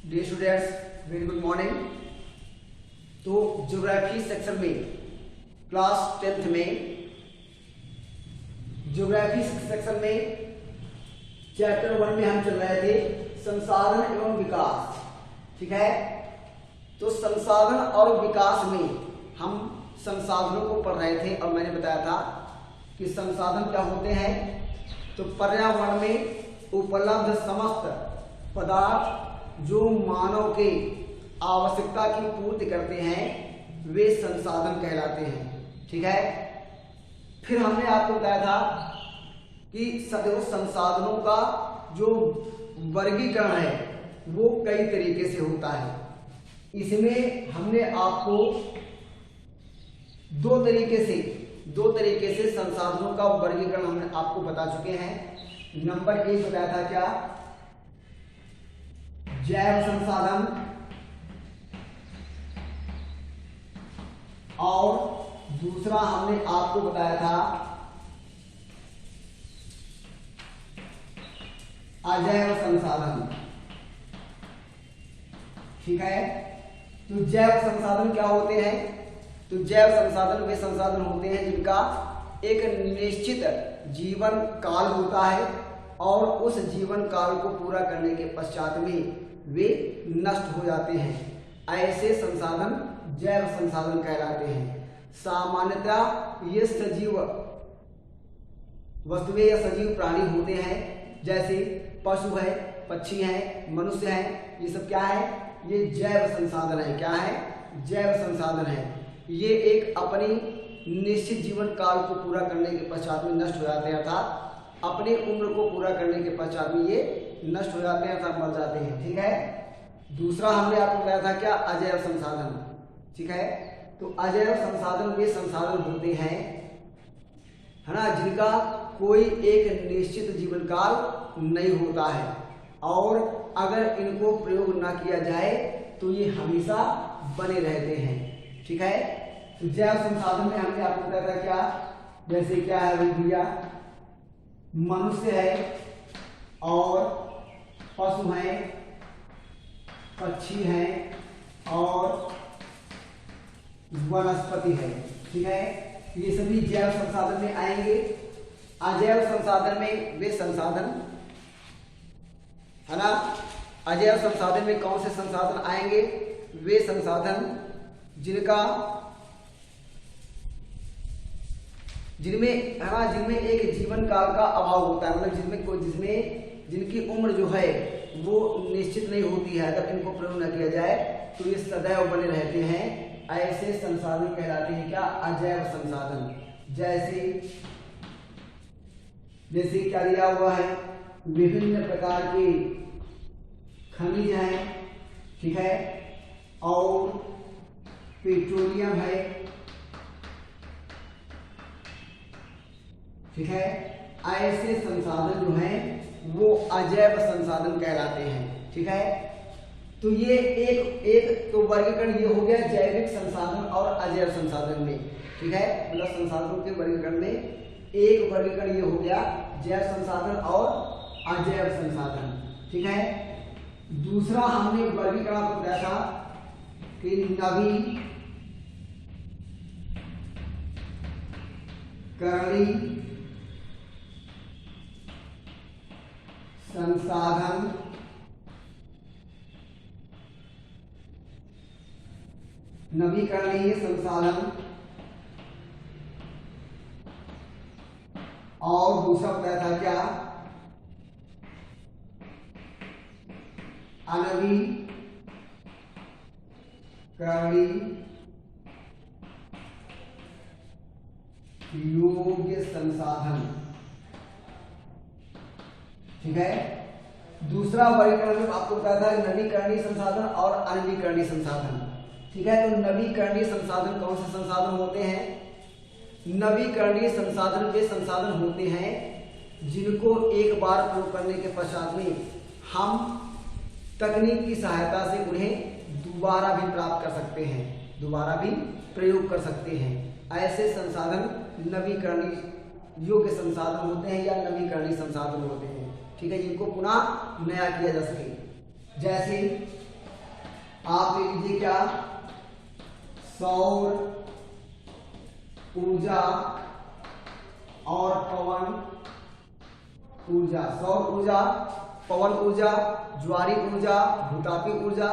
Dear students, very good morning. तो geography section में class 10th में ज्योग्राफी सेक्शन में चैप्टर 1 में हम चल रहे थे संसाधन एवं विकास। ठीक है, तो संसाधन और विकास में हम संसाधनों को पढ़ रहे थे और मैंने बताया था कि संसाधन क्या होते हैं। तो पर्यावरण में उपलब्ध समस्त पदार्थ जो मानव के आवश्यकता की पूर्ति करते हैं वे संसाधन कहलाते हैं। ठीक है, फिर हमने आपको बताया था कि संसाधनों का जो वर्गीकरण है वो कई तरीके से होता है। इसमें हमने आपको दो तरीके से संसाधनों का वर्गीकरण हमने आपको बता चुके हैं। नंबर 1 बताया था क्या, जैव संसाधन, और दूसरा हमने आपको बताया था अजैव संसाधन। ठीक है, तो जैव संसाधन क्या होते हैं? तो जैव संसाधन वे संसाधन होते हैं जिनका एक निश्चित जीवन काल होता है और उस जीवन काल को पूरा करने के पश्चात में वे नष्ट हो जाते हैं। ऐसे संसाधन जैव संसाधन कहलाते हैं। सामान्यतः ये सजीव वस्तुएं या सजीव प्राणी होते हैं, जैसे पशु है, पक्षी है, मनुष्य है। ये सब क्या है? ये जैव संसाधन है। क्या है? जैव संसाधन है। ये एक अपनी निश्चित जीवन काल को पूरा करने के पश्चात में नष्ट हो जाते हैं, अर्थात अपनी उम्र को पूरा करने के पश्चात में ये नष्ट हो जाते हैं, अर्थात मर जाते हैं। ठीक है, दूसरा हमने आपको बताया था क्या, अजैव संसाधन। ठीक है, तो अजैव संसाधन वे संसाधन होते हैं, है ना, जिनका कोई एक निश्चित जीवन काल नहीं होता है और अगर इनको प्रयोग ना किया जाए तो ये हमेशा बने रहते हैं। ठीक है, तो जैव संसाधन में हमने आपको बताया था क्या, जैसे क्या है भैया, मनुष्य है और पशु हैं, पक्षी हैं और वनस्पति है। ठीक है, ये सभी जैव संसाधन में आएंगे। अजैव संसाधन में वे संसाधन, है ना, अजैव संसाधन में कौन से संसाधन आएंगे? वे संसाधन जिनमें एक जीवन काल का अभाव होता है, मतलब जिनकी उम्र जो है वो निश्चित नहीं होती है। अगर इनको प्रयोग न किया जाए तो ये सदैव बने रहते हैं। ऐसे संसाधन कहलाते हैं क्या, अजैव संसाधन। जैसे क्या दिया हुआ है, विभिन्न प्रकार के खनिज हैं। ठीक है, और पेट्रोलियम है। ठीक है, ऐसे संसाधन जो हैं वो अजैव संसाधन कहलाते हैं। ठीक है, तो ये एक तो वर्गीकरण ये हो गया जैविक संसाधन और अजैव संसाधन में। ठीक है, मतलब संसाधनों के वर्गीकरण में एक वर्गीकरण ये हो गया जैव संसाधन और अजैव संसाधन। ठीक है, दूसरा हमने वर्गीकरण आपको बताया था कि नवीकरणीय संसाधन, नवीकरणीय संसाधन, और दूसरा बताया था क्या, अनवीकरणीय योग्य संसाधन। ठीक है, दूसरा वर्गीकरण में आपको बताया था नवीकरणीय संसाधन और अनवीकरणीय संसाधन। ठीक है, तो नवीकरणीय संसाधन कौन से संसाधन होते हैं? नवीकरणीय संसाधन वे संसाधन होते हैं जिनको एक बार प्रयोग करने के पश्चात में हम तकनीक की सहायता से उन्हें दोबारा भी प्राप्त कर सकते हैं, दोबारा भी प्रयोग कर सकते हैं। ऐसे संसाधन नवीकरणीय योग्य संसाधन होते हैं या नवीकरणीय संसाधन होते हैं। ठीक है, जिनको पुनः नया किया जा सके। जैसे आप ले लीजिए क्या, सौर ऊर्जा और पवन ऊर्जा। सौर ऊर्जा, पवन ऊर्जा, ज्वारी ऊर्जा, भूतापी ऊर्जा,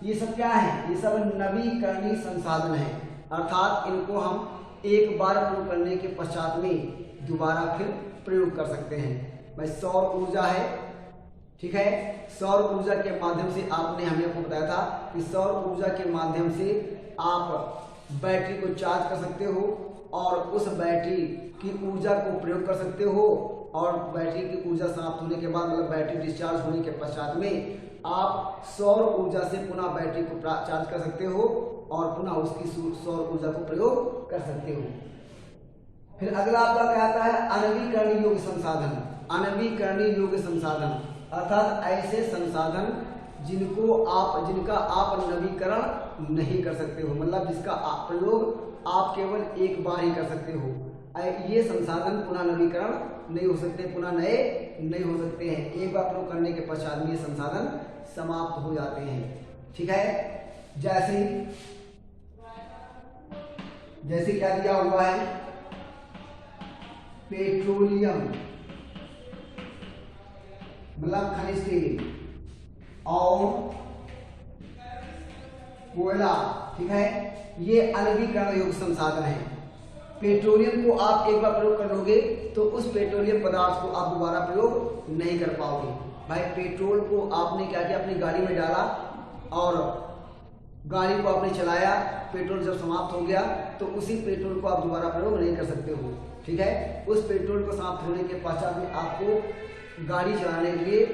ये सब क्या है, ये सब नवीकरणीय संसाधन है। अर्थात इनको हम एक बार प्रयोग करने के पश्चात में दोबारा फिर प्रयोग कर सकते हैं। भाई सौर ऊर्जा है, ठीक है। सौर ऊर्जा के माध्यम से आपने हमें आपको बताया था कि सौर ऊर्जा के माध्यम से आप बैटरी को चार्ज कर सकते हो और उस बैटरी की ऊर्जा को प्रयोग कर सकते हो, और बैटरी की ऊर्जा समाप्त होने के बाद, मतलब बैटरी डिस्चार्ज होने के पश्चात में आप सौर ऊर्जा से पुनः बैटरी को चार्ज कर सकते हो और पुनः उसकी सौर ऊर्जा को प्रयोग कर सकते हो। फिर अगला आपका क्या आता है, आणविकरणीय योग्य संसाधन। आणविकरणीय योग्य संसाधन अर्थात ऐसे संसाधन जिनका आप नवीकरण नहीं कर सकते हो, मतलब जिसका प्रयोग आप केवल एक बार ही कर सकते हो। ये संसाधन पुनः नवीकरण नहीं हो सकते, पुनः नए नहीं हो सकते हैं। एक बार प्रयोग करने के पश्चात में ये संसाधन समाप्त हो जाते हैं, ठीक है। जैसे क्या दिया हुआ है, पेट्रोलियम मतलब खनिज तेल और कोयला, ठीक है, ये आणविकरण योग्य संसाधन है। पेट्रोलियम को आप एक बार प्रयोग कर लोगे तो उस पेट्रोलियम पदार्थ को आप दोबारा प्रयोग नहीं कर पाओगे। भाई पेट्रोल को आपने क्या किया, अपनी गाड़ी में डाला और गाड़ी को आपने चलाया, पेट्रोल जब समाप्त हो गया तो उसी पेट्रोल को आप दोबारा प्रयोग नहीं कर सकते हो, ठीक है। उस पेट्रोल को समाप्त होने के पश्चात में आपको गाड़ी चलाने के लिए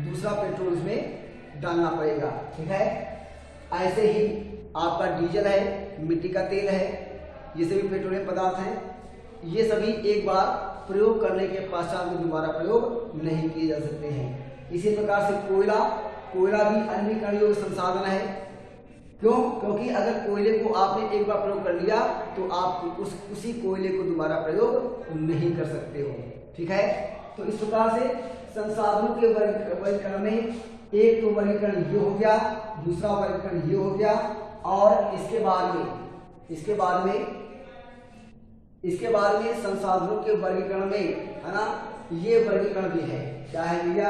दूसरा पेट्रोल इसमें डालना पड़ेगा, ठीक है। ऐसे ही आपका डीजल है, मिट्टी का तेल है, ये सभी पेट्रोलियम पदार्थ हैं। ये सभी एक बार प्रयोग करने के पश्चात में दोबारा प्रयोग नहीं किए जा सकते हैं। इसी प्रकार से कोयला भी आणविकरण योग्य संसाधन है। क्यों? क्योंकि अगर कोयले को आपने एक बार प्रयोग कर लिया तो आप उसी कोयले को दोबारा प्रयोग नहीं कर सकते हो, ठीक है। तो इस प्रकार से संसाधनों के वर्गीकरण में एक तो वर्गीकरण ये हो गया, दूसरा वर्गीकरण ये हो गया, और इसके बाद में संसाधनों के वर्गीकरण में, है ना, ये वर्गीकरण भी है। क्या है भैया?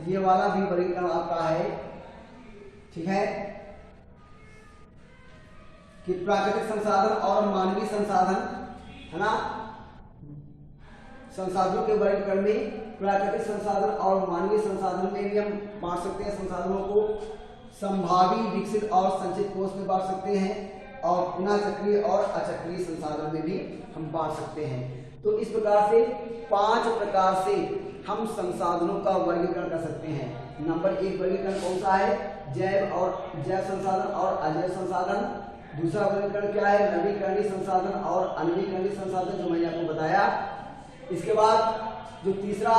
ये वाला भी वर्गीकरण आपका है, ठीक है, कि प्राकृतिक संसाधन और मानवीय संसाधन, है ना। संसाधनों के वर्गीकरण में प्राकृतिक संसाधन और मानवीय संसाधन में भी हम बांट सकते हैं। संसाधनों को संभावी, विकसित और संचित कोष में बांट सकते हैं, और पुनः चक्रीय और अचक्रीय संसाधन में भी हम बांट सकते हैं। तो इस प्रकार से 5 प्रकार से हम संसाधनों का वर्गीकरण कर सकते हैं। नंबर 1 वर्गीकरण कौन सा है? जैव संसाधन और अजैव संसाधन। दूसरा वर्गीकरण क्या है? नवीकरणीय संसाधन और अनवीकरणीय संसाधन, जो मैंने आपको बताया। इसके बाद जो तीसरा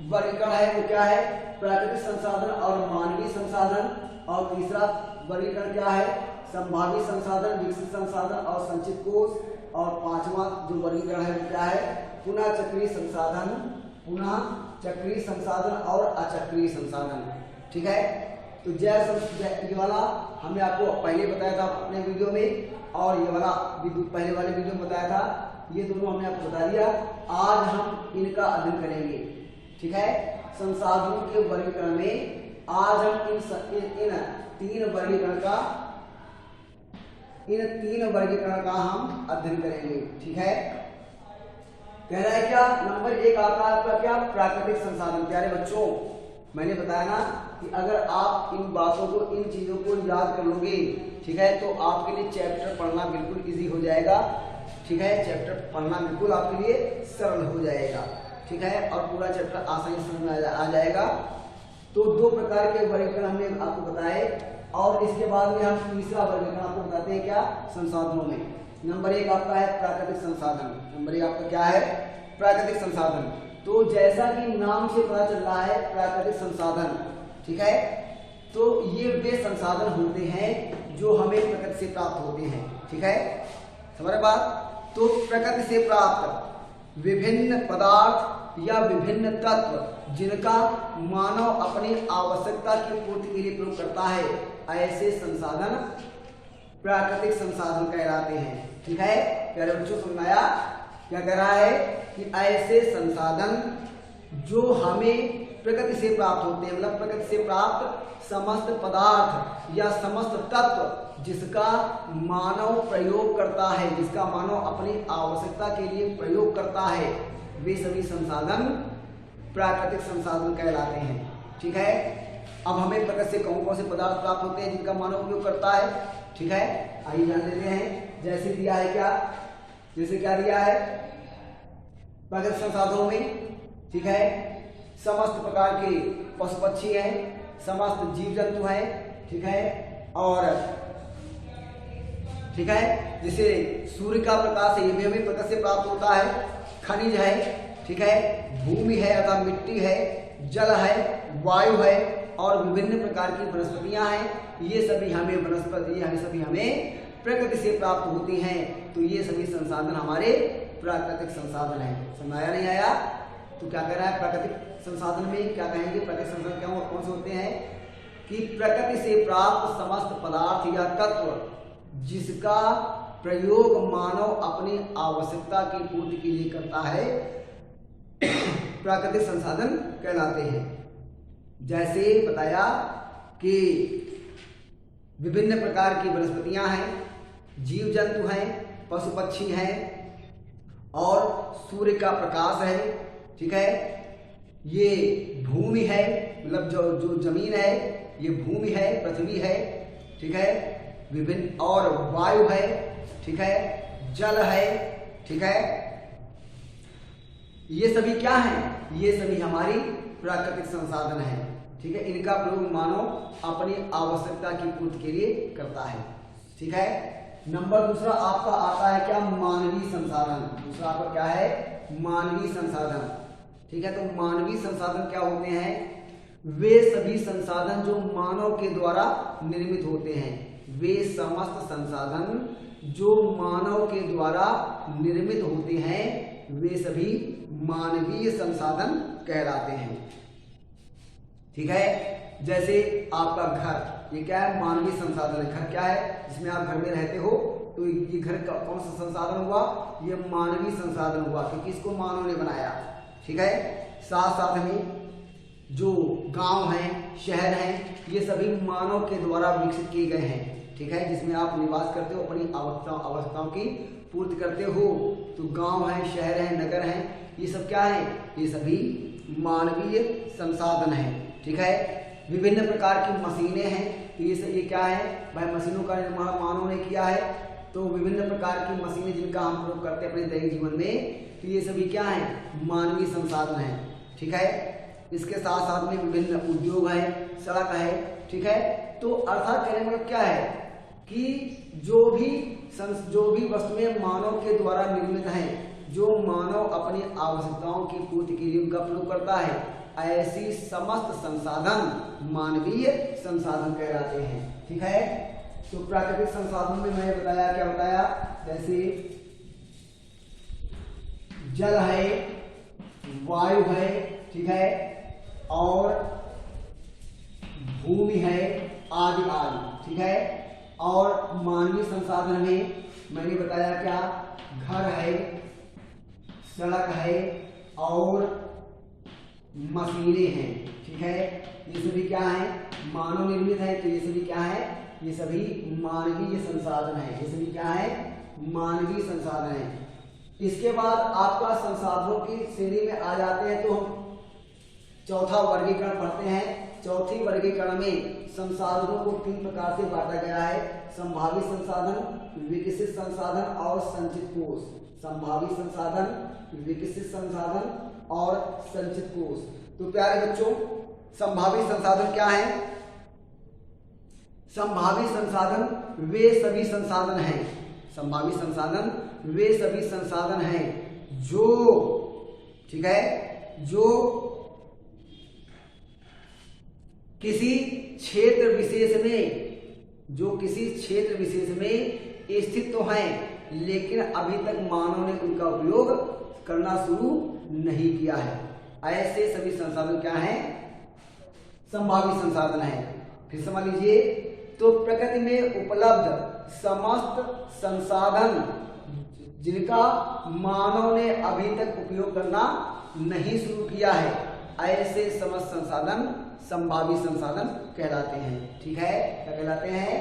वर्गीकरण है वो क्या है? प्राकृतिक संसाधन और मानवीय संसाधन। और तीसरा वर्गीकरण क्या है? संभावित संसाधन, विकसित संसाधन और संचित कोष। और 5वां जो वर्गीकरण है वो क्या है? पुनः चक्रीय संसाधन और अचक्रीय संसाधन, ठीक है। तो ये वाला हमने आपको पहले बताया था अपने वीडियो में, और ये वाला पहले वाले वीडियो में बताया था। ये दोनों हमने आपको बता दिया। आज हम इनका अध्ययन करेंगे, ठीक है। संसाधनों के वर्गीकरण में आज हम इन तीन वर्गीकरण का हम अध्ययन करेंगे, ठीक है। कह रहा है क्या? नंबर 1 आता है आपका क्या? प्राकृतिक संसाधन। प्यारे बच्चों, मैंने बताया ना कि अगर आप इन बातों को, इन चीजों को याद कर लोगे, ठीक है, तो आपके लिए चैप्टर पढ़ना बिल्कुल इजी हो जाएगा, ठीक है। चैप्टर पढ़ना बिल्कुल आपके लिए सरल हो जाएगा, ठीक है, और पूरा चैप्टर आसानी से समझ में आ जाएगा। तो 2 प्रकार के वर्गीकरण हमने आपको बताए, और इसके बाद में हम तीसरा वर्गीकरण आपको बताते हैं क्या? संसाधनों में। नंबर 1 आपका है प्राकृतिक संसाधन। नंबर 1 आपका क्या है? प्राकृतिक संसाधन। तो जैसा कि नाम से पता चल रहा है प्राकृतिक संसाधन, ठीक है, तो ये वे संसाधन होते हैं जो हमें प्रकृति से प्राप्त होते हैं, ठीक है, समझ रहे बात? तो प्रकृति से प्राप्त विभिन्न पदार्थ या विभिन्न तत्व जिनका मानव अपनी आवश्यकता की पूर्ति के लिए प्रयोग करता है, ऐसे संसाधन प्राकृतिक संसाधन कहलाते हैं। ठीक है, प्यारे बच्चों समझाया क्या कह रहा है कि ऐसे संसाधन जो हमें प्रकृति से प्राप्त होते हैं, मतलब प्रकृति से प्राप्त समस्त पदार्थ या समस्त तत्व जिसका मानव प्रयोग करता है, जिसका मानव अपनी आवश्यकता के लिए प्रयोग करता है, वे सभी संसाधन प्राकृतिक संसाधन कहलाते हैं। ठीक है, अब हमें प्रकृति से कौन कौन से पदार्थ प्राप्त होते हैं जिनका मानव उपयोग करता है। ठीक है, आइए जान लेते हैं। जैसे दिया है क्या, जैसे क्या दिया है प्राकृतिक संसाधनों में। ठीक है, समस्त प्रकार के पशु पक्षी हैं, समस्त जीव जंतु हैं। ठीक है, और ठीक है, जैसे सूर्य का प्रकाश है, ये भी हमें प्रकृति से प्राप्त होता है। खनिज है, ठीक है, भूमि है अर्थात मिट्टी है, जल है, वायु है और विभिन्न प्रकार की वनस्पतियां हैं। ये सभी हमें हमें प्रकृति से प्राप्त होती हैं। तो ये सभी संसाधन हमारे प्राकृतिक संसाधन हैं। समझ आया नहीं आया? तो क्या कह रहा है प्राकृतिक संसाधन में, क्या कहेंगे प्राकृतिक संसाधन क्या कौन से होते हैं कि प्रकृति से प्राप्त समस्त पदार्थ या तत्व जिसका प्रयोग मानव अपनी आवश्यकता की पूर्ति के लिए करता है, प्राकृतिक संसाधन कहलाते हैं। जैसे बताया कि विभिन्न प्रकार की वनस्पतियां हैं, जीव जंतु हैं, पशु पक्षी हैं और सूर्य का प्रकाश है। ठीक है, ये भूमि है, मतलब जो जमीन है ये भूमि है, पृथ्वी है। ठीक है, विभिन्न और वायु है। ठीक है, जल है। ठीक है, ये सभी क्या हैं? ये सभी हमारी प्राकृतिक संसाधन हैं। ठीक है, इनका प्रयोग मानव अपनी आवश्यकता की पूर्ति के लिए करता है। ठीक है, नंबर दूसरा आपका आता है क्या, मानवीय संसाधन। दूसरा आपका क्या है, मानवीय संसाधन। ठीक है, तो मानवीय संसाधन क्या होते हैं? वे सभी संसाधन जो मानव के द्वारा निर्मित होते हैं। वे समस्त संसाधन जो मानव के द्वारा निर्मित होते हैं, वे सभी मानवीय संसाधन कहलाते हैं। ठीक है, जैसे आपका घर, ये क्या है, मानवीय संसाधन है। घर क्या है, जिसमें आप घर में रहते हो, तो ये घर का कौन सा संसाधन हुआ? ये मानवीय संसाधन हुआ, क्योंकि इसको मानव ने बनाया। ठीक है, साथ साथ में जो गांव हैं, शहर हैं, ये सभी मानव के द्वारा विकसित किए गए हैं। ठीक है, जिसमें आप निवास करते हो, अपनी आवश्यकताओं की पूर्ति करते हो। तो गांव है, शहर है, नगर है, ये सब क्या है? ये सभी मानवीय संसाधन हैं। ठीक है, विभिन्न प्रकार की मशीनें हैं, तो ये क्या है भाई, मशीनों का निर्माण मानव ने किया है। तो विभिन्न प्रकार की मशीनें जिनका हम प्रयोग करते हैं अपने दैनिक जीवन में, तो ये सभी क्या है, मानवीय संसाधन हैं। ठीक है, इसके साथ साथ में विभिन्न उद्योग है, सड़क है। ठीक है, तो अर्थात कहने मतलब क्या है कि जो भी वस्तुएं मानव के द्वारा निर्मित हैं, जो मानव अपनी आवश्यकताओं की पूर्ति के लिए उनका प्रयोग करता है, ऐसी समस्त संसाधन मानवीय संसाधन कहलाते हैं। ठीक है, तो प्राकृतिक संसाधनों में मैंने बताया, क्या बताया, जैसे जल है, वायु है। ठीक है, और भूमि है, आदि आदि। ठीक है, और मानवीय संसाधन में मैंने बताया क्या, घर है, सड़क है और मशीनें हैं। ठीक है, ये सभी क्या है, मानव निर्मित है। तो ये सभी क्या है, ये सभी मानवीय संसाधन है। ये सभी क्या है, मानवीय संसाधन है। इसके बाद आपका संसाधनों की श्रेणी में आ जाते हैं, तो हम चौथा वर्गीकरण पढ़ते हैं। चौथी वर्गीकरण में संसाधनों को 3 प्रकार से बांटा गया है, संभावित संसाधन, विकसित संसाधन और संचित कोष। संभावित संसाधन, विकसित संसाधन और संचित कोष। तो प्यारे बच्चों, संभावित संसाधन क्या है? संभावित संसाधन वे सभी संसाधन हैं। संभावित संसाधन वे सभी संसाधन हैं जो, ठीक है, जो किसी क्षेत्र विशेष में स्थित तो हैं, लेकिन अभी तक मानव ने उनका उपयोग करना शुरू नहीं किया है। ऐसे सभी संसाधन क्या हैं? संभावित संसाधन है। फिर समझ लीजिए, तो प्रकृति में उपलब्ध समस्त संसाधन जिनका मानव ने अभी तक उपयोग करना नहीं शुरू किया है, ऐसे समस्त संसाधन संभावित संसाधन कहलाते हैं। ठीक है, क्या कहलाते हैं?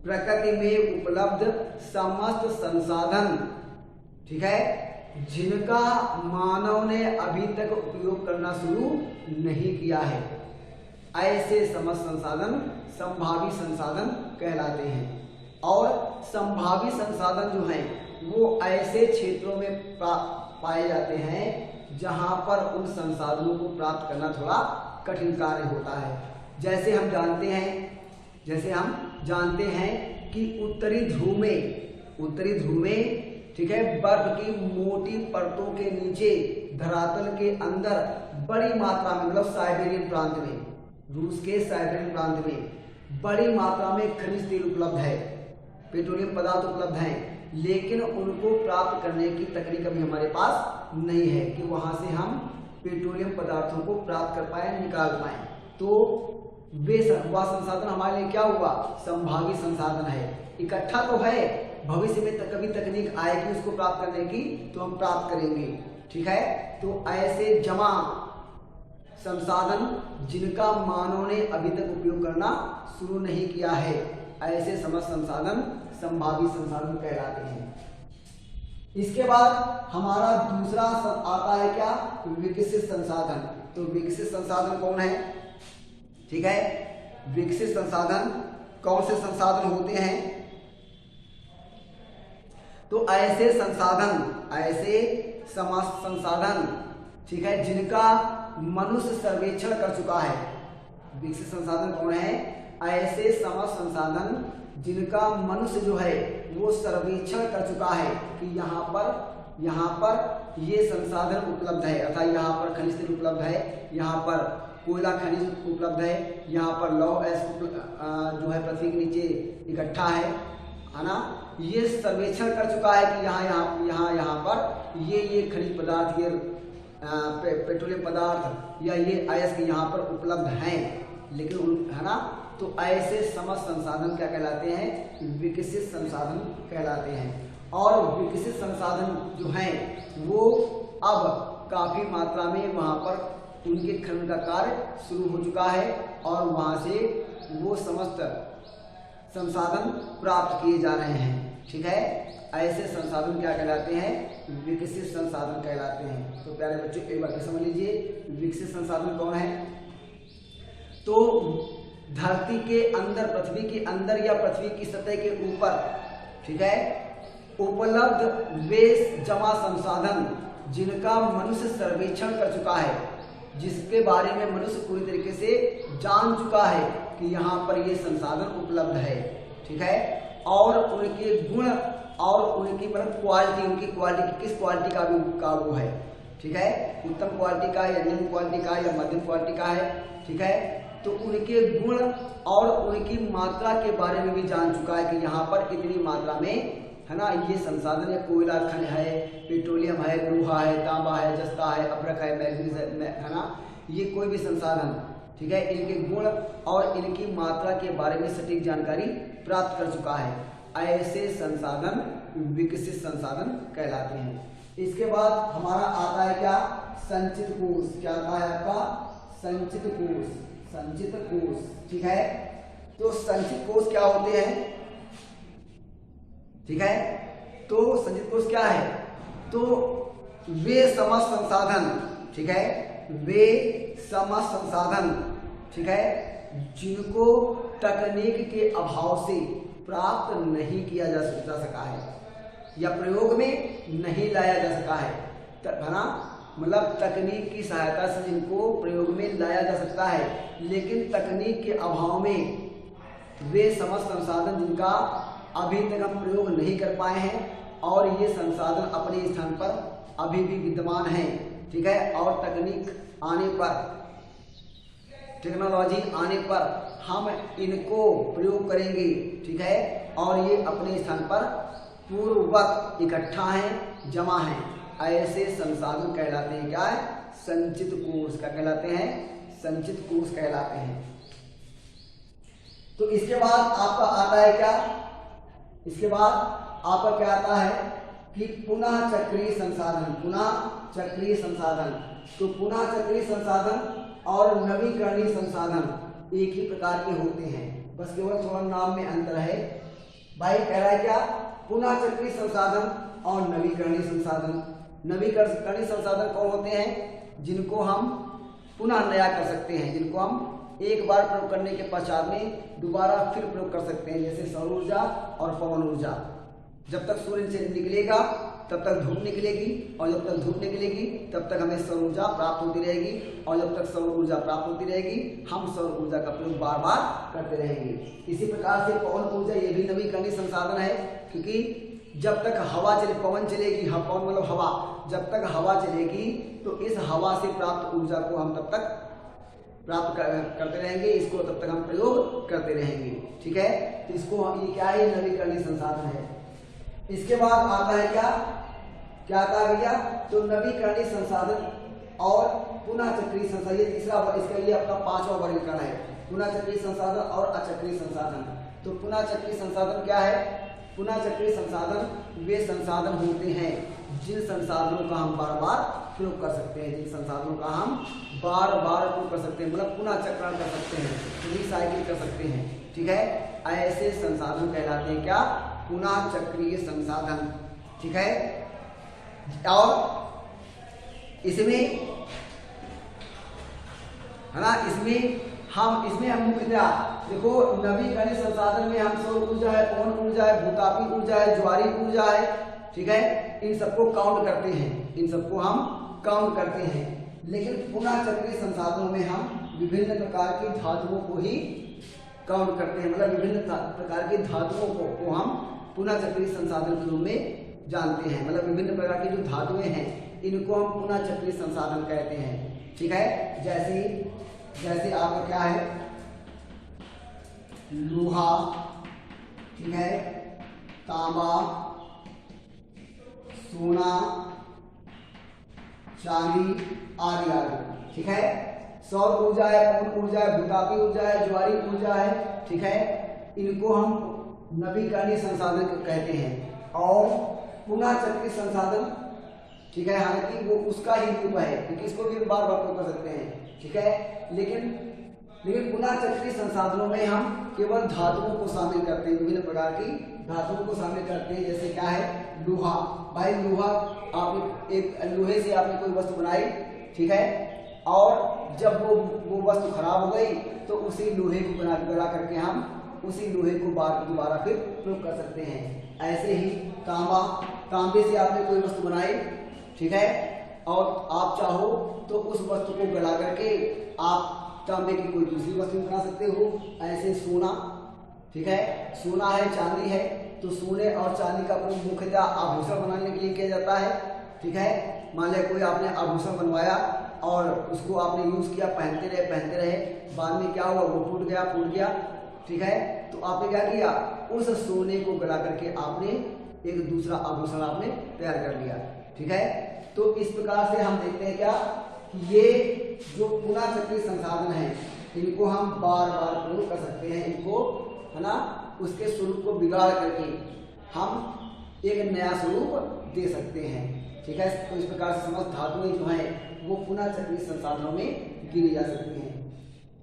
प्रकृति में उपलब्ध समस्त संसाधन, ठीक है, जिनका मानव ने अभी तक उपयोग करना शुरू नहीं किया है, ऐसे समस्त संसाधन संभावित संसाधन कहलाते हैं। और संभावित संसाधन जो हैं वो ऐसे क्षेत्रों में पाए जाते हैं जहां पर उन संसाधनों को प्राप्त करना थोड़ा कठिन कार्य होता है। जैसे हम जानते हैं कि उत्तरी ध्रुव में ठीक है, बर्फ की मोटी परतों के नीचे धरातल के अंदर बड़ी मात्रा में, मतलब साइबेरियन प्रांत में, रूस के साइबेरियन प्रांत में बड़ी मात्रा में खनिज तेल उपलब्ध है, पेट्रोलियम पदार्थ उपलब्ध हैं, लेकिन उनको प्राप्त करने की तकनीक अभी हमारे पास नहीं है कि वहां से हम पेट्रोलियम पदार्थों को प्राप्त कर पाए, निकाल पाए। तो वह संसाधन हमारे लिए क्या हुआ? संभावित संसाधन है। इकट्ठा तो है, भविष्य में कभी तकनीक आएगी उसको प्राप्त करने की तो हम प्राप्त करेंगे। ठीक है, तो ऐसे जमा संसाधन जिनका मानव ने अभी तक उपयोग करना शुरू नहीं किया है, ऐसे समस्त संसाधन संभावित संसाधन कहलाते हैं। इसके बाद हमारा दूसरा आता है क्या? विकसित संसाधन। तो विकसित संसाधन कौन है? ठीक है, विकसित संसाधन कौन से संसाधन होते हैं? तो ऐसे समस्त संसाधन, ठीक है, जिनका मनुष्य सर्वेक्षण कर चुका है। विकसित संसाधन कौन है? ऐसे समस्त संसाधन जिनका मनुष्य जो है वो सर्वेक्षण कर चुका है कि यहाँ पर ये संसाधन उपलब्ध है, अर्थात यहाँ पर खनिज तेल उपलब्ध है, यहाँ पर कोयला खनिज उपलब्ध है, यहाँ पर लौह जो है पृथ्वी के नीचे इकट्ठा है ना। ये सर्वेक्षण कर चुका है कि यहाँ पर ये खनिज पदार्थ, ये पेट्रोलियम पदार्थ या ये अयस्क यहाँ पर उपलब्ध हैं, लेकिन है ना। तो ऐसे समस्त संसाधन क्या कहलाते हैं? विकसित संसाधन कहलाते हैं। और विकसित संसाधन जो हैं वो अब काफी मात्रा में वहाँ पर उनके खनन का कार्य शुरू हो चुका है और वहाँ से वो समस्त संसाधन प्राप्त किए जा रहे हैं। ठीक है, ऐसे संसाधन क्या कहलाते हैं? विकसित संसाधन कहलाते हैं। तो प्यारे बच्चों एक बार समझ लीजिए, विकसित संसाधन कौन है? तो धरती के अंदर, पृथ्वी के अंदर या पृथ्वी की सतह के ऊपर, ठीक है, उपलब्ध वे जमा संसाधन जिनका मनुष्य सर्वेक्षण कर चुका है, जिसके बारे में मनुष्य पूरी तरीके से जान चुका है कि यहाँ पर ये संसाधन उपलब्ध है। ठीक है, और उनके गुण और उनकी मतलब क्वालिटी, उनकी क्वालिटी किस क्वालिटी का वो है। ठीक है, उत्तम क्वालिटी का या निम्न क्वालिटी का या मध्यम क्वालिटी का है। ठीक है, तो उनके गुण और उनकी मात्रा के बारे में भी जान चुका है कि यहाँ पर कितनी मात्रा में, है ना, ये संसाधन, या कोयला खनिज है, पेट्रोलियम है, लोहा है, तांबा है, जस्ता है, अभ्रक है, मैग्नीज है ना, ये कोई भी संसाधन, ठीक है, इनके गुण और इनकी मात्रा के बारे में सटीक जानकारी प्राप्त कर चुका है। ऐसे संसाधन विकसित संसाधन कहलाते हैं। इसके बाद हमारा आता है क्या? संचित कोष। क्या आता है आपका? संचित कोष। संचित कोष, ठीक है। तो संचित कोष क्या होते हैं? ठीक है, तो संचित कोष क्या है? तो वे समस्त संसाधन, ठीक है, वे समस्त संसाधन, ठीक है, जिनको तकनीक के अभाव से प्राप्त नहीं किया जा सका है या प्रयोग में नहीं लाया जा सका है ना, मतलब तकनीक की सहायता से जिनको प्रयोग में लाया जा सकता है, लेकिन तकनीक के अभाव में वे समस्त संसाधन जिनका अभी तक हम प्रयोग नहीं कर पाए हैं और ये संसाधन अपने स्थान पर अभी भी विद्यमान हैं। ठीक है, और तकनीक आने पर, टेक्नोलॉजी आने पर हम इनको प्रयोग करेंगे। ठीक है, और ये अपने स्थान पर पूर्ववत इकट्ठा हैं, जमा हैं। ऐसे संसाधन कहलाते हैं क्या है, संचित कोष। क्या कहलाते हैं, संचित कोष कहलाते हैं। तो इसके बाद आपका आता है क्या, इसके बाद आपका क्या आता है कि पुनः चक्रीय संसाधन। पुनः चक्रीय संसाधन, तो पुनः चक्रीय संसाधन और नवीकरणीय संसाधन एक ही प्रकार के होते हैं, बस केवल थोड़ा नाम में अंतर है। भाई कह रहा है क्या, पुनः चक्रीय संसाधन और नवीकरणीय संसाधन। नवीकरणीय संसाधन कौन होते हैं, जिनको हम पुनः नया कर सकते हैं, जिनको हम एक बार प्रयोग करने के पश्चात में दोबारा फिर प्रयोग कर सकते हैं, जैसे सौर ऊर्जा और पवन ऊर्जा। जब तक सूर्य से निकलेगा तब तक धूप निकलेगी, और जब तक धूप निकलेगी तब तक हमें सौर ऊर्जा प्राप्त होती रहेगी, और जब तक सौर ऊर्जा प्राप्त होती रहेगी हम सौर ऊर्जा का प्रयोग बार बार करते रहेंगे। इसी प्रकार से पवन ऊर्जा ये भी नवीकरणीय संसाधन है, क्योंकि जब तक हवा चले, पवन चलेगी, पवन मतलब हवा, जब तक हवा चलेगी तो इस हवा से प्राप्त ऊर्जा को हम तब तक प्राप्त करते रहेंगे, इसको तब तक हम प्रयोग करते रहेंगे। ठीक है, तो इसको ये क्या है, नवीकरणीय संसाधन है। इसके बाद आता है क्या, क्या आता है भैया, तो नवीकरणीय संसाधन और पुनः चक्रीय संसाधन। ये तीसरा, इसका ये आपका 5वां वर्गीकरण है, पुनः चक्रीय संसाधन और अचक्रीय संसाधन। तो पुनः चक्रीय संसाधन क्या है, पुनः चक्रीय संसाधन वे संसाधन होते हैं जिन संसाधनों का हम बार बार प्रयोग कर सकते हैं, जिन संसाधनों का हम बार बार प्रयोग कर सकते हैं, मतलब पुनः चक्रण कर सकते हैं, रिसाइकिल कर सकते हैं। ठीक है, ऐसे संसाधन कहलाते हैं क्या, पुनः चक्रीय संसाधन। ठीक है, और इसमें है ना, इसमें हम मुख्यतः देखो, नवीकरणीय संसाधन में हम सौर ऊर्जा है, पवन ऊर्जा है, भूतापी ऊर्जा है, ज्वारी ऊर्जा है। ठीक है, इन सबको काउंट करते हैं, इन सबको हम काउंट करते हैं। लेकिन पुनः चक्रीय संसाधनों में हम विभिन्न प्रकार की धातुओं को ही काउंट करते हैं, मतलब विभिन्न प्रकार की धातुओं को हम पुनः चक्रीय संसाधन के रूप में जानते हैं, मतलब विभिन्न प्रकार की जो धातुएं हैं इनको हम पुनः चक्रीय संसाधन कहते हैं। ठीक है, जैसे आपका क्या है, लोहा, ठीक है, तांबा, सोना, चांदी आदि आदि। ठीक है, सौर ऊर्जा है, पवन ऊर्जा है, भूतापी ऊर्जा है, ज्वारी ऊर्जा है। ठीक है, इनको हम नवीकरणीय संसाधन कहते हैं। और पुनः चक्रीय संसाधन, ठीक है, हालांकि वो उसका ही रूप है, क्योंकि इसको भी बार बार प्रयोग कर सकते हैं। ठीक है, लेकिन पुनः चक्रीय संसाधनों में हम केवल धातुओं को शामिल करते हैं, विभिन्न प्रकार की धातुओं को शामिल करते हैं। जैसे क्या है, लोहा। भाई लोहा, आपने एक लोहे से आपने कोई वस्तु बनाई, ठीक है, और जब वो वस्तु खराब हो गई तो उसी लोहे को गला करके हम उसी लोहे को दोबारा फिर प्रयोग कर सकते हैं। ऐसे ही तांबे से आपने कोई वस्तु बनाई, ठीक है, और आप चाहो तो उस वस्तु को गला करके आप तांबे की कोई दूसरी वस्तु बना सकते हो। ऐसे सोना, ठीक है, सोना है, चांदी है, तो सोने और चांदी का प्रयोग मुख्यतः आभूषण बनाने के लिए किया जाता है। ठीक है, मान लिया कोई आपने आभूषण बनवाया और उसको आपने यूज किया, पहनते रहे, बाद में क्या हुआ, वो टूट गया। ठीक है, तो आपने क्या किया, उस सोने को गला करके आपने एक दूसरा आभूषण आपने तैयार कर लिया। ठीक है, तो इस प्रकार से हम देखते हैं क्या, ये जो पुनः चक्रीय संसाधन है इनको हम बार बार प्रयोग कर सकते हैं, इनको है ना, उसके स्वरूप को बिगाड़ करके हम एक नया स्वरूप दे सकते हैं। ठीक है, तो इस प्रकार से समस्त धातुएं जो हैं वो पुनः चक्रीय संसाधनों में गिनी जा सकती हैं।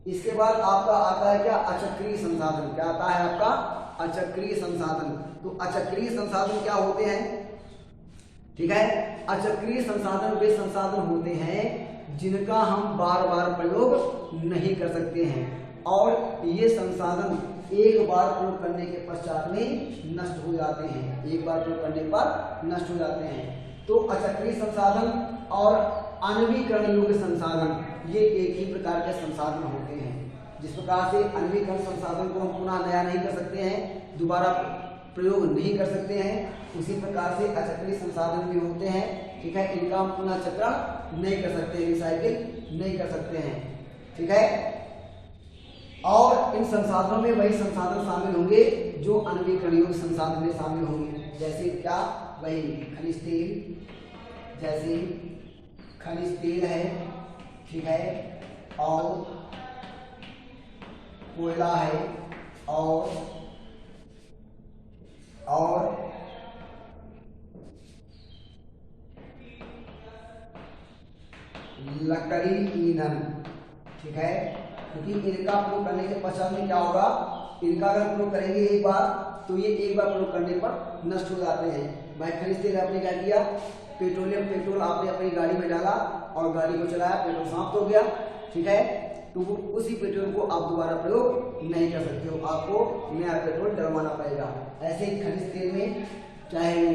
इसके बाद आपका आता है क्या, अचक्रीय संसाधन। क्या आता है आपका, अचक्रीय संसाधन। तो अचक्रीय संसाधन क्या होते हैं, ठीक है, अचक्रीय संसाधन वे संसाधन होते हैं जिनका हम बार बार प्रयोग नहीं कर सकते हैं, और ये संसाधन एक बार प्रयोग करने के पश्चात में नष्ट हो जाते हैं, एक बार प्रयोग करने पर नष्ट हो जाते हैं। तो अचक्रीय संसाधन और अनवीकरण योग्य संसाधन ये एक ही प्रकार के संसाधन होते हैं। जिस प्रकार से अनवीकरण संसाधन को हम पुनः नया नहीं कर सकते हैं, दोबारा प्रयोग नहीं कर सकते हैं, उसी प्रकार से अचक्रीय संसाधन भी होते हैं। ठीक है, इनका हम पुनः चक्रण नहीं कर सकते, रिसाइकिल नहीं कर सकते हैं। ठीक है, और इन संसाधनों में वही संसाधन शामिल होंगे जो अनवीकरण योग्य संसाधन में शामिल होंगे। जैसे क्या, वही खनिज तेल, जैसे खनिज तेल है, ठीक है, और कोयला है, और लकड़ी ईंधन, ठीक है, क्योंकि इनका प्रयोग करने के पश्चात में क्या होगा, इनका अगर प्रयोग करेंगे एक बार तो ये एक बार प्रयोग करने पर नष्ट हो जाते हैं। भाई खनिज तेल आपने क्या किया, पेट्रोल आपने अपनी गाड़ी में डाला और गाड़ी को चलाया, पेट्रोल समाप्त हो गया, ठीक है, तो वो उसी पेट्रोल को आप दोबारा प्रयोग नहीं कर सकते हो, आपको नया पेट्रोल डलवाना पड़ेगा। ऐसे ही खनिज तेल में चाहे वो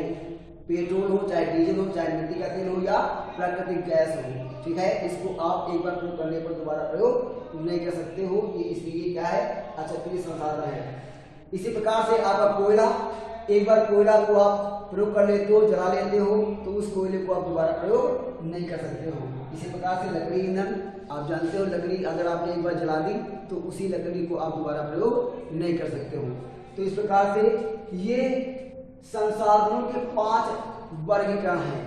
पेट्रोल हो, चाहे डीजल हो, चाहे मिट्टी का तेल हो या प्राकृतिक गैस हो, ठीक है, इसको आप एक बार प्रयोग करने पर दोबारा प्रयोग नहीं कर सकते हो, ये इसलिए क्या है, अचक्रीय संसाधन है। इसी प्रकार से आपका कोयला, एक बार कोयला को आप प्रयोग कर लेते हो, जला लेते हो, तो उस कोयले को आप दोबारा प्रयोग नहीं कर सकते हो। इसी प्रकार से लकड़ी ईंधन, आप जानते हो लकड़ी अगर आपने एक बार जला दी तो उसी लकड़ी को आप दोबारा प्रयोग नहीं कर सकते हो। तो इस प्रकार से ये संसाधनों के 5 वर्गीकरण हैं,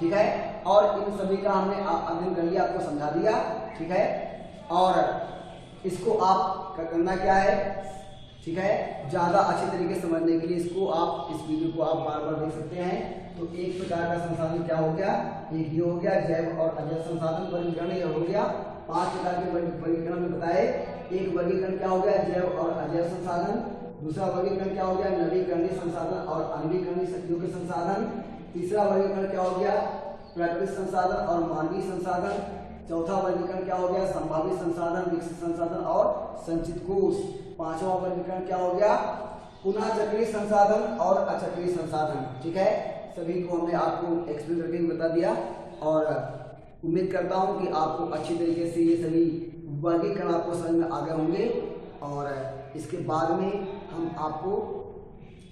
ठीक है, और इन सभी का हमने अध्ययन कर लिया, आपको समझा दिया, ठीक है, और इसको आप करना क्या है, ठीक है, ज्यादा अच्छे तरीके से समझने के लिए इसको आप इस वीडियो को आप बार बार देख सकते हैं। तो एक प्रकार का संसाधन क्या हो गया, एक ये हो गया जैव और अजैव संसाधन वर्गीकरण, ये हो गया 5 प्रकार के वर्गीकरण में बताए। एक वर्गीकरण क्या हो गया, जैव और अजैव संसाधन। दूसरा वर्गीकरण क्या हो गया, नवीकरणीय संसाधन और अनवीकरणीय संसाधन। तीसरा वर्गीकरण क्या हो गया, प्राकृतिक संसाधन और मानवीय संसाधन। चौथा वर्गीकरण क्या हो गया, संभावित संसाधन, विकसित संसाधन और संचित कोष। पांचवा वर्गीकरण क्या हो गया, पुनः चक्रीय संसाधन और अचक्रीय संसाधन, ठीक है। सभी को हमने आपको एक्सप्लेन करके बता दिया और उम्मीद करता हूं कि आपको अच्छी तरीके से ये सभी वर्गीकरण आपको समझ में आ गए होंगे। और इसके बाद में हम आपको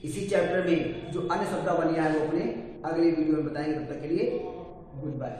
इसी चैप्टर में जो अन्य शब्दावलियां हैं वो अपने अगले वीडियो में बताएंगे। तब तक के लिए गुड बाय।